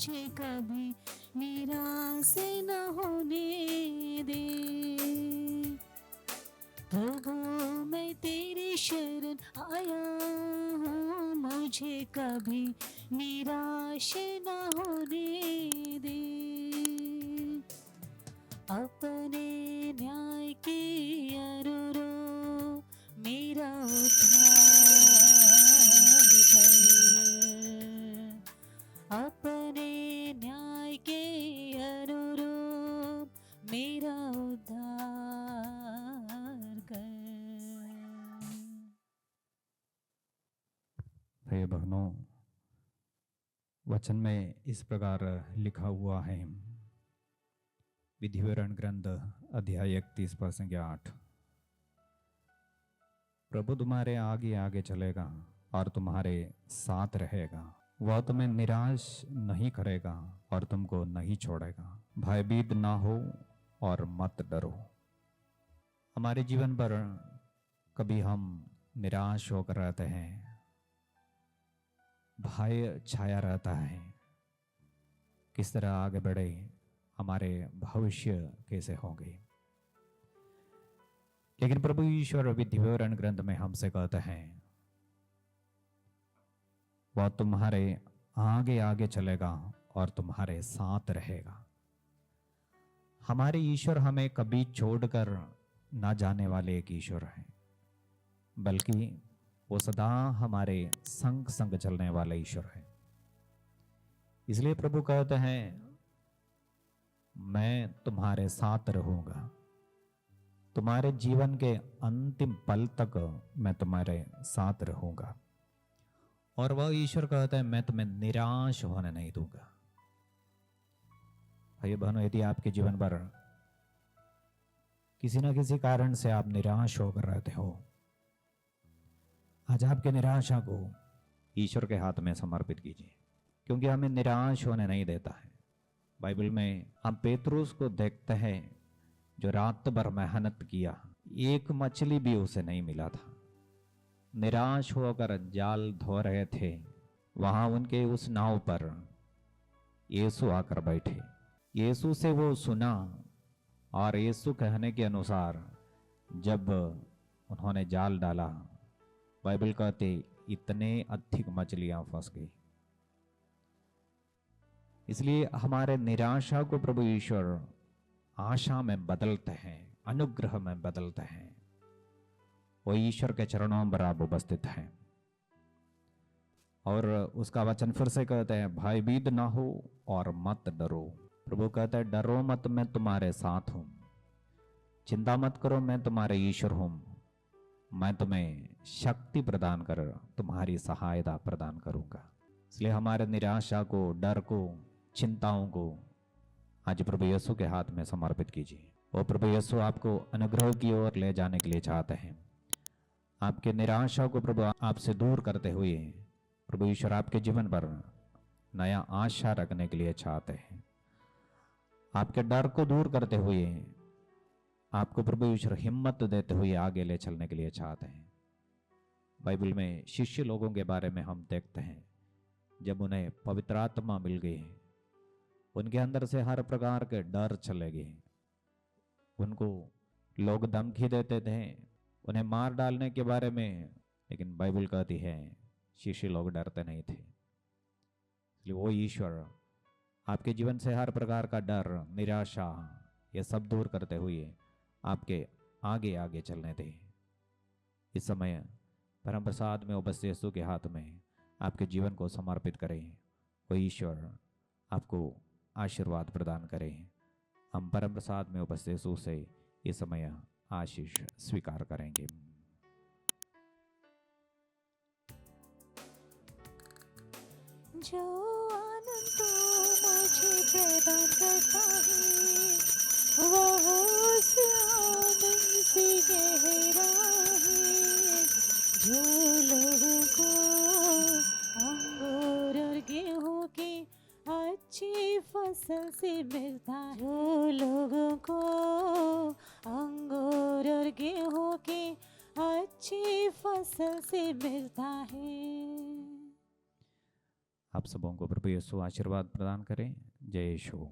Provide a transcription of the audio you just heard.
मुझे कभी निराश न होने दे। प्रभु मैं तेरी शरण आया हूँ, मुझे कभी निराश न होने दे। अपने न्याय के अनुरूप मेरा उद्धार कर। अपने न्याय के अनुरूप मेरा उद्धार कर। प्रिय बहनों, वचन में इस प्रकार लिखा हुआ है, विधिवरण ग्रंथ अध्याय 31 पद संख्या 8। प्रभु तुम्हारे आगे आगे चलेगा और तुम्हारे साथ रहेगा, वह तुम्हें निराश नहीं करेगा और तुमको नहीं छोड़ेगा। भयभीत ना हो और मत डरो। हमारे जीवन पर कभी हम निराश होकर रहते हैं, भय छाया रहता है, किस तरह आगे बढ़े, हमारे भविष्य कैसे होंगे। लेकिन प्रभु ईश्वर विधिवरण ग्रंथ में हमसे कहते हैं, वह तुम्हारे आगे आगे चलेगा और तुम्हारे साथ रहेगा। हमारे ईश्वर हमें कभी छोड़कर ना जाने वाले एक ईश्वर है, बल्कि वो सदा हमारे संग संग चलने वाले ईश्वर है। इसलिए प्रभु कहते हैं, मैं तुम्हारे साथ रहूंगा, तुम्हारे जीवन के अंतिम पल तक मैं तुम्हारे साथ रहूंगा। और वह ईश्वर कहता है, मैं तुम्हें निराश होने नहीं दूंगा। भाई बहनों, यदि आपके जीवन पर किसी न किसी कारण से आप निराश होकर रहते हो, आज आपके निराशा को ईश्वर के हाथ में समर्पित कीजिए, क्योंकि हमें निराश होने नहीं देता है। बाइबल में हम पेतरुस को देखते हैं, जो रात भर मेहनत किया, एक मछली भी उसे नहीं मिला था। निराश होकर जाल धो रहे थे, वहां उनके उस नाव पर यीशु आकर बैठे। यीशु से वो सुना और यीशु कहने के अनुसार जब उन्होंने जाल डाला, बाइबल कहते इतने अधिक मछलियां फंस गई। इसलिए हमारे निराशा को प्रभु ईश्वर आशा में बदलते हैं, अनुग्रह में बदलते हैं। वो ईश्वर के चरणों पर आप उपस्थित हैं। और उसका वचन फिर से कहते हैं, भयभीत ना हो और मत डरो। प्रभु कहता है, डरो मत, मैं तुम्हारे साथ हूं। चिंता मत करो, मैं तुम्हारे ईश्वर हूं। मैं तुम्हें शक्ति प्रदान कर तुम्हारी सहायता प्रदान करूंगा। इसलिए हमारे निराशा को, डर को, चिंताओं को आज प्रभु यीशु के हाथ में समर्पित कीजिए। और प्रभु यीशु आपको अनुग्रह की ओर ले जाने के लिए चाहते हैं। आपके निराशा को प्रभु आपसे दूर करते हुए प्रभु ईश्वर आपके जीवन पर नया आशा रखने के लिए चाहते हैं। आपके डर को दूर करते हुए आपको प्रभु ईश्वर हिम्मत देते हुए आगे ले चलने के लिए चाहते हैं। बाइबल में शिष्य लोगों के बारे में हम देखते हैं, जब उन्हें पवित्र आत्मा मिल गई, उनके अंदर से हर प्रकार के डर चले गए। उनको लोग धमकी देते थे, उन्हें मार डालने के बारे में, लेकिन बाइबल कहती है शिष्य लोग डरते नहीं थे। इसलिए वो ईश्वर आपके जीवन से हर प्रकार का डर, निराशा, ये सब दूर करते हुए आपके आगे आगे चलने दें। इस समय परम प्रसाद में उपस्थित यीशु के हाथ में आपके जीवन को समर्पित करें। वो ईश्वर आपको आशीर्वाद प्रदान करें। हम परम प्रसाद में उपस्थित यीशु से इस समय आशीष स्वीकार करेंगे। जो आनंद तू मुझे प्रदान करता है, वह उस आनंद से गहरा है। जो लोगों को अंगूर और गेहूं की अच्छी फसल से मिलता है, जो लोगों को अंगूर और गेहूं की अच्छी फसल से मिलता है। आप सबों को प्रभु यीशु आशीर्वाद प्रदान करें। जय यीशु।